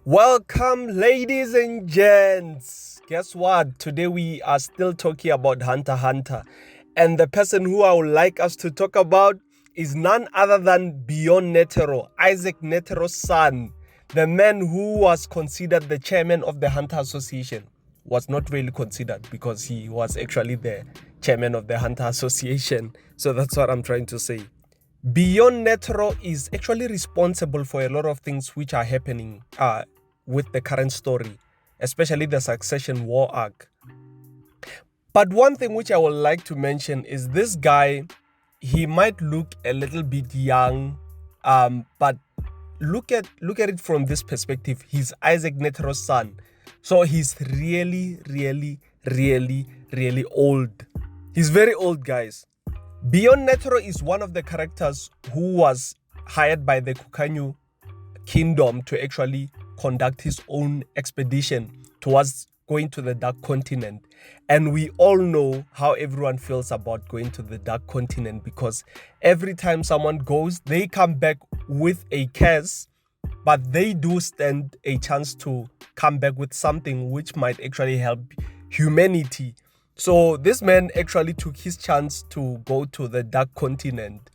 Welcome, ladies and gents. Guess what? Today we are still talking about Hunter x Hunter. And the person who I would like us to talk about is none other than beyond Netero, Isaac Netero's son. The man who was considered the chairman of the Hunter Association. Was not really considered because he was actually the chairman of the Hunter Association. So that's what I'm trying to say. Beyond Netero is actually responsible for a lot of things which are happening with the current story, especially the succession war arc. But one thing which I would like to mention is this guy, he might look a little bit young, but look at it from this perspective. He's Isaac Netero's son. So he's really old. He's very old, guys. Beyond Netero is one of the characters who was hired by the Kukanyu kingdom to actually conduct his own expedition towards going to the Dark Continent. And we all know how everyone feels about going to the Dark Continent, because every time someone goes, they come back with a curse, but they do stand a chance to come back with something which might actually help humanity. So this man actually took his chance to go to the Dark Continent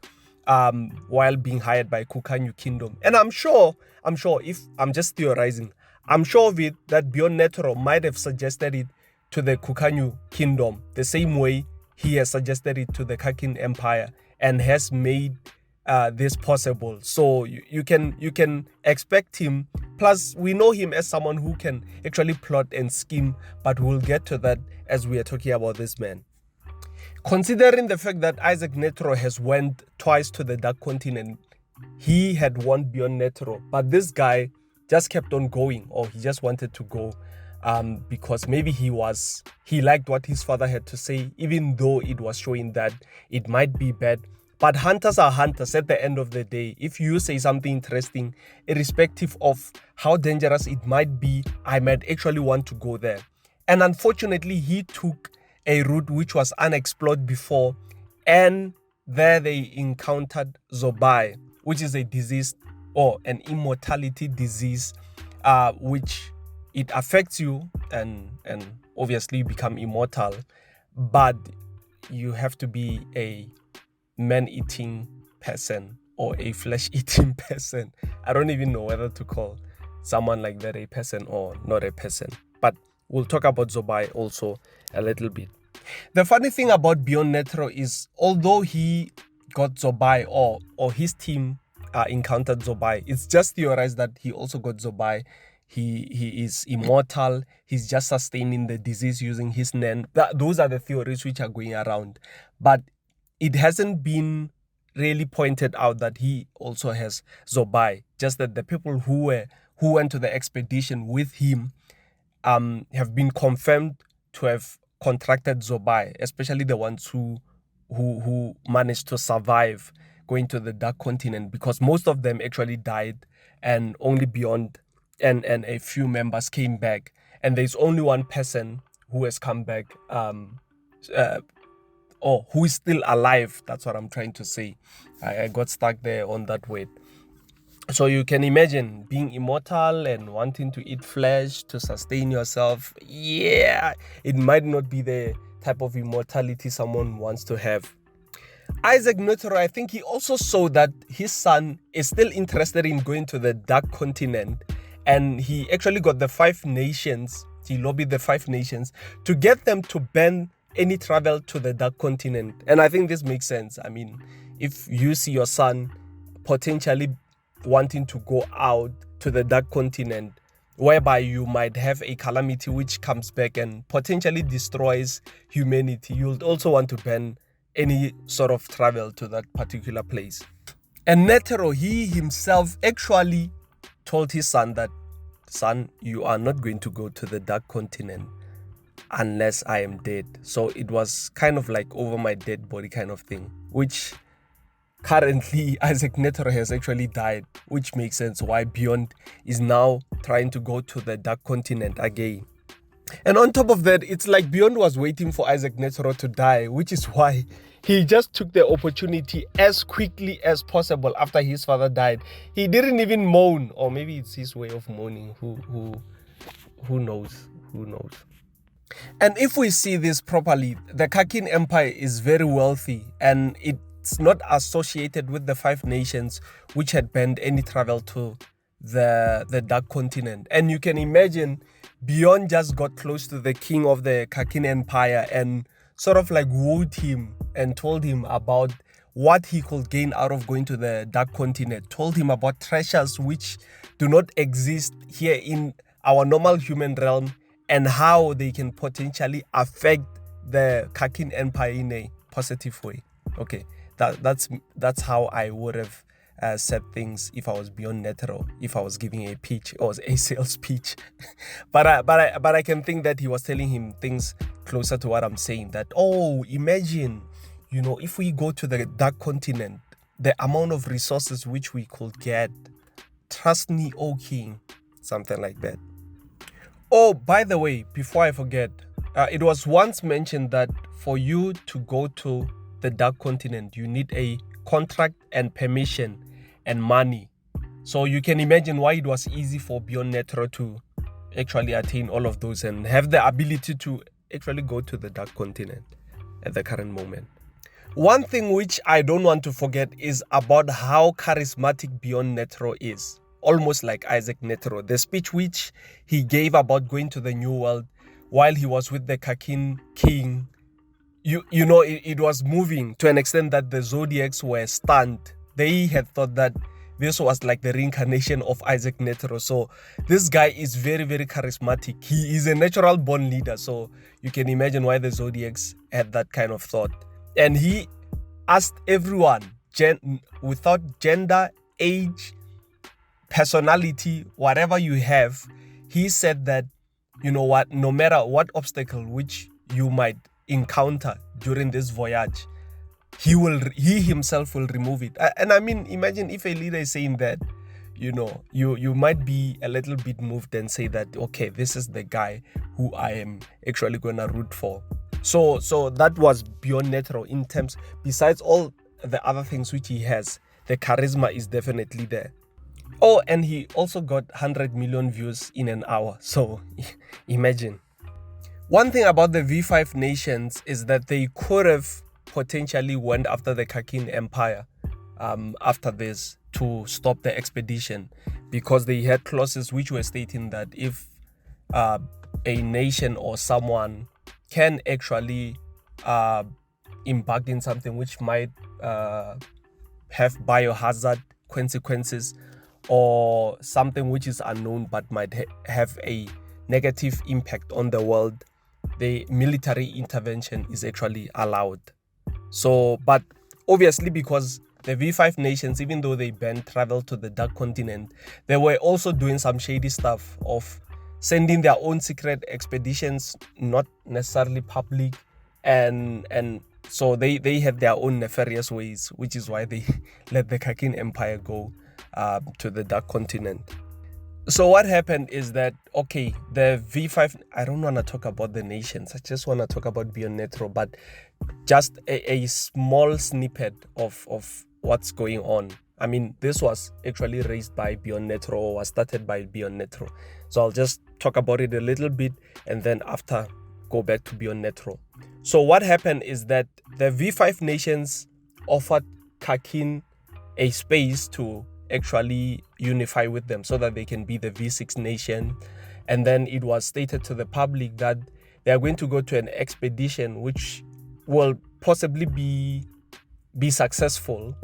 while being hired by Kukanyu Kingdom. And I'm sure, if I'm just theorizing, I'm sure of it that Beyond Netero might have suggested it to the Kukanyu Kingdom the same way he has suggested it to the Kakin Empire and has made this possible. So you can expect him. Plus, we know him as someone who can actually plot and scheme, but we'll get to that as we are talking about this man. Considering the fact that Isaac Netero has went twice to the Dark Continent, he had won Beyond Netero, but this guy just kept on going, or he just wanted to go because maybe he liked what his father had to say, even though it was showing that it might be bad. But hunters are hunters at the end of the day. If you say something interesting, irrespective of how dangerous it might be, I might actually want to go there. And unfortunately, he took a route which was unexplored before, and there they encountered Zobai, which is a disease or an immortality disease, which it affects you and obviously you become immortal, but you have to be a man-eating person or a flesh-eating person. I don't even know whether to call someone like that a person or not a person, but we'll talk about Zobai also a little bit. The funny thing about Beyond Netero is, although he got Zobai or his team encountered Zobai, it's just theorized that he also got Zobai. He is immortal. He's just sustaining the disease using his Nen. Those are the theories which are going around. But it hasn't been really pointed out that he also has Zobai. Just that the people who went to the expedition with him have been confirmed to have contracted Zobai, especially the ones who managed to survive going to the Dark Continent, because most of them actually died and only Beyond and a few members came back. And there's only one person who has come back or who is still alive. That's what I'm trying to say. I got stuck there on that word. So you can imagine being immortal and wanting to eat flesh to sustain yourself. Yeah, it might not be the type of immortality someone wants to have. Isaac Netero, I think he also saw that his son is still interested in going to the Dark Continent, and he actually got the 5 nations, he lobbied the 5 nations to get them to ban any travel to the Dark Continent. And I think this makes sense. I mean, if you see your son potentially wanting to go out to the Dark Continent, whereby you might have a calamity which comes back and potentially destroys humanity, you'll also want to ban any sort of travel to that particular place. And Netero, he himself actually told his son that, son, you are not going to go to the Dark Continent unless I am dead. So it was kind of like over my dead body kind of thing, which currently Isaac Netero has actually died, which makes sense why Beyond is now trying to go to the Dark Continent again. And on top of that, it's like Beyond was waiting for Isaac Netero to die, which is why he just took the opportunity as quickly as possible after his father died. He didn't even mourn, or maybe it's his way of mourning. Who knows? Who knows? And if we see this properly, the Kakin Empire is very wealthy, and it's not associated with the Five Nations, which had banned any travel to the Dark Continent. And you can imagine Beyond just got close to the king of the Kakin Empire and sort of like wooed him and told him about what he could gain out of going to the Dark Continent, told him about treasures which do not exist here in our normal human realm, and how they can potentially affect the Kakin Empire in a positive way. Okay, that's how I would have said things if I was Beyond Netero, if I was giving a pitch or a sales pitch. but I can think that he was telling him things closer to what I'm saying. That, oh, imagine, if we go to the Dark Continent, the amount of resources which we could get. Trust me, O King, something like that. Oh, by the way, before I forget, it was once mentioned that for you to go to the Dark Continent, you need a contract and permission and money. So you can imagine why it was easy for Beyond Netero to actually attain all of those and have the ability to actually go to the Dark Continent at the current moment. One thing which I don't want to forget is about how charismatic Beyond Netero is. Almost like Isaac Netero. The speech which he gave about going to the New World while he was with the Kakin king, it was moving to an extent that the Zodiacs were stunned. They had thought that this was like the reincarnation of Isaac Netero. So this guy is very, very charismatic. He is a natural born leader. So you can imagine why the Zodiacs had that kind of thought. And he asked everyone, without gender, age, personality, whatever you have, he said that, no matter what obstacle which you might encounter during this voyage, he himself will remove it. And I mean, imagine if a leader is saying that, you might be a little bit moved and say that, okay, this is the guy who I am actually going to root for. So that was Beyond Netero in terms, besides all the other things which he has, the charisma is definitely there. Oh, and he also got 100 million views in an hour. So imagine. One thing about the V5 nations is that they could have potentially went after the Kakin Empire after this to stop the expedition, because they had clauses which were stating that if a nation or someone can actually embark in something which might have biohazard consequences, or something which is unknown but might have a negative impact on the world, the military intervention is actually allowed. So, but obviously, because the V5 nations, even though they banned travel to the Dark Continent, they were also doing some shady stuff of sending their own secret expeditions, not necessarily public, and so they had their own nefarious ways, which is why they let the Kakin Empire go to the Dark Continent. So what happened is that, okay, the V5, I don't want to talk about the nations, I just want to talk about Beyond Netero, but just a small snippet of what's going on. I mean, this was actually raised by Beyond Netero, or was started by Beyond Netero. So I'll just talk about it a little bit and then after go back to Beyond Netero. So what happened is that the V5 nations offered Kakin a space to actually unify with them so that they can be the V6 nation. And then it was stated to the public that they are going to go to an expedition which will possibly be successful,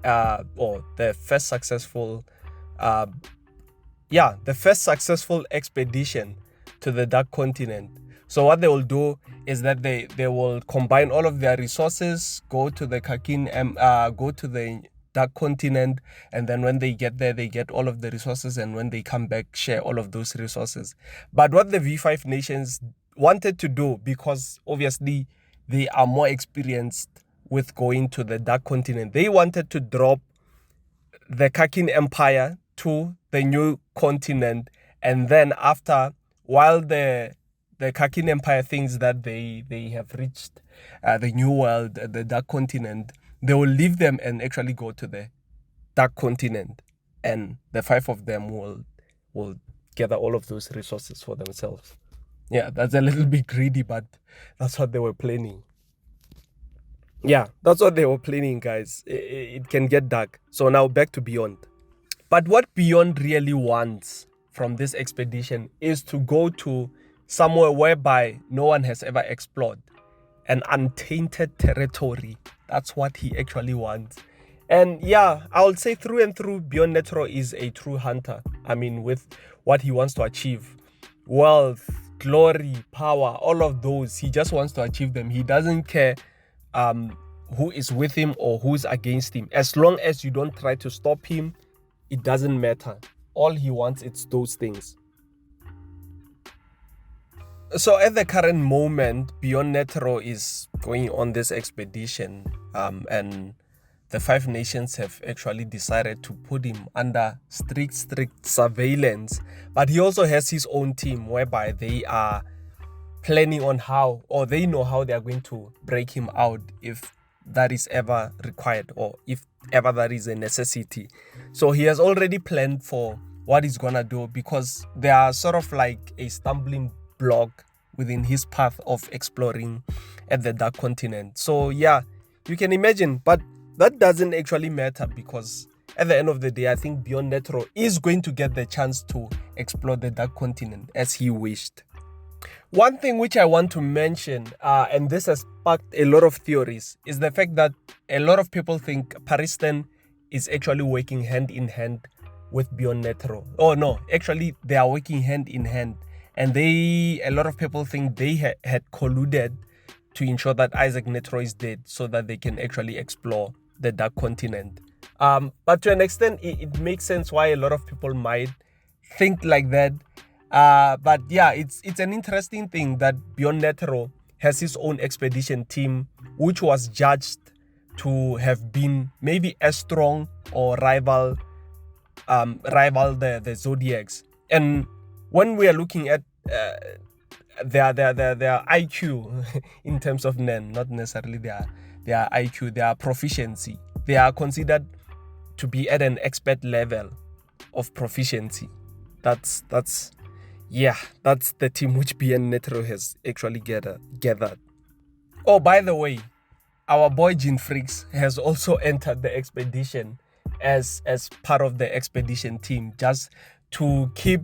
or the first successful expedition to the Dark Continent. So what they will do is that they will combine all of their resources, go to the go to the Dark Continent, and then when they get there, they get all of the resources, and when they come back, share all of those resources. But what the V5 nations wanted to do, because obviously they are more experienced with going to the Dark Continent, they wanted to drop the Kakin Empire to the new continent, and then after, while the the Kakin Empire thinks that they have reached the new world, the dark continent, they will leave them and actually go to the dark continent, and the 5 of them will gather all of those resources for themselves. Yeah, that's a little bit greedy, but that's what they were planning. Yeah, that's what they were planning, guys. It can get dark. So now back to Beyond. But what Beyond really wants from this expedition is to go to somewhere whereby no one has ever explored, an untainted territory. That's what he actually wants. And yeah, I would say through and through, Beyond Netero is a true hunter. I mean, with what he wants to achieve, wealth, glory, power, all of those, he just wants to achieve them. He doesn't care who is with him or who's against him. As long as you don't try to stop him, it doesn't matter. All he wants is those things. So at the current moment, Beyond Netero is going on this expedition, and the 5 nations have actually decided to put him under strict surveillance. But he also has his own team whereby they are planning on how, or they know how they are going to break him out if that is ever required, or if ever that is a necessity. So he has already planned for what he's gonna do, because they are sort of like a stumbling block within his path of exploring at the dark continent. So yeah, you can imagine, but that doesn't actually matter, because at the end of the day, I think Beyond Netero is going to get the chance to explore the dark continent as he wished. One thing which I want to mention, and this has sparked a lot of theories, is the fact that a lot of people think Paristan is actually working hand in hand with Beyond Netero. Oh no, actually they are working hand in hand, and a lot of people think they had colluded to ensure that Isaac Netero is dead so that they can actually explore the dark continent. But to an extent, it makes sense why a lot of people might think like that. But yeah, it's an interesting thing that Beyond Netero has his own expedition team, which was judged to have been maybe as strong or rival the Zodiacs. And when we are looking at their IQ in terms of NEN, not necessarily their IQ, their proficiency, they are considered to be at an expert level of proficiency. That's the team which Beyond Netero has actually gathered. Oh, by the way, our boy Gene Freaks has also entered the expedition as part of the expedition team, just to keep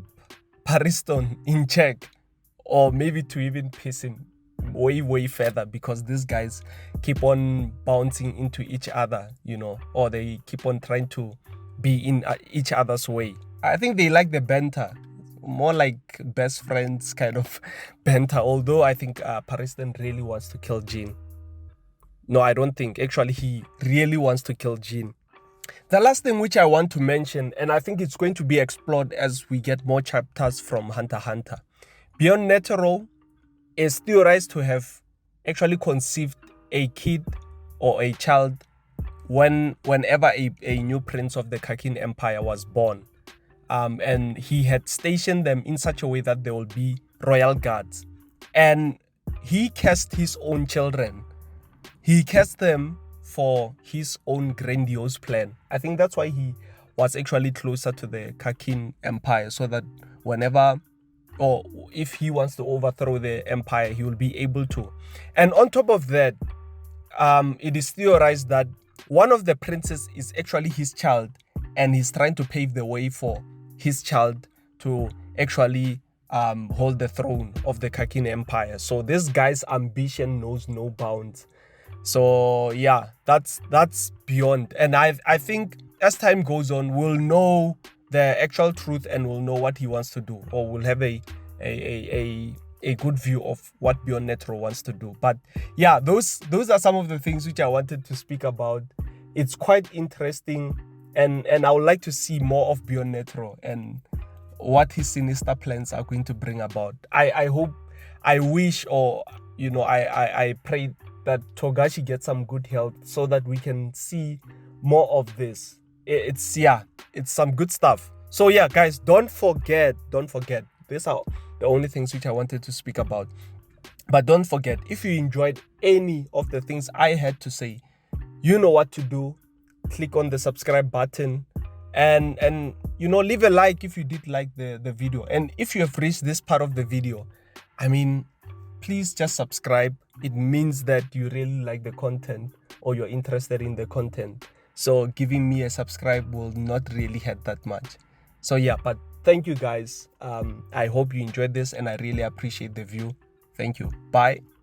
Pariston in check, or maybe to even piss him way further, because these guys keep on bouncing into each other, or they keep on trying to be in each other's way. I think they like the banter, more like best friends kind of banter, although I think Pariston really wants to kill Gene. No, I don't think. Actually, he really wants to kill Gene. The last thing which I want to mention, and I think it's going to be explored as we get more chapters from Hunter x Hunter. Beyond Netero is theorized to have actually conceived a kid or a child whenever a new prince of the Kakin Empire was born. And he had stationed them in such a way that they will be royal guards. And he cast his own children. He cast them for his own grandiose plan. I think that's why he was actually closer to the Kakin Empire, so that whenever, or if he wants to overthrow the empire, he will be able to. And on top of that, it is theorized that one of the princes is actually his child, and he's trying to pave the way for his child to actually hold the throne of the Kakin Empire. So this guy's ambition knows no bounds. So yeah, that's Beyond. And I think as time goes on, we'll know the actual truth, and we'll know what he wants to do, or we'll have a good view of what Beyond Netero wants to do. But yeah, those are some of the things which I wanted to speak about. It's quite interesting, and I would like to see more of Beyond Netero and what his sinister plans are going to bring about. I hope, I wish, or I pray that Togashi gets some good health so that we can see more of this. It's some good stuff. So yeah, guys, don't forget, these are the only things which I wanted to speak about. But don't forget, if you enjoyed any of the things I had to say, you know what to do. Click on the subscribe button and leave a like if you did like the video. And if you have reached this part of the video, I mean, please just subscribe. It means that you really like the content or you're interested in the content. So giving me a subscribe will not really hurt that much. So yeah, but thank you guys. I hope you enjoyed this and I really appreciate the view. Thank you. Bye.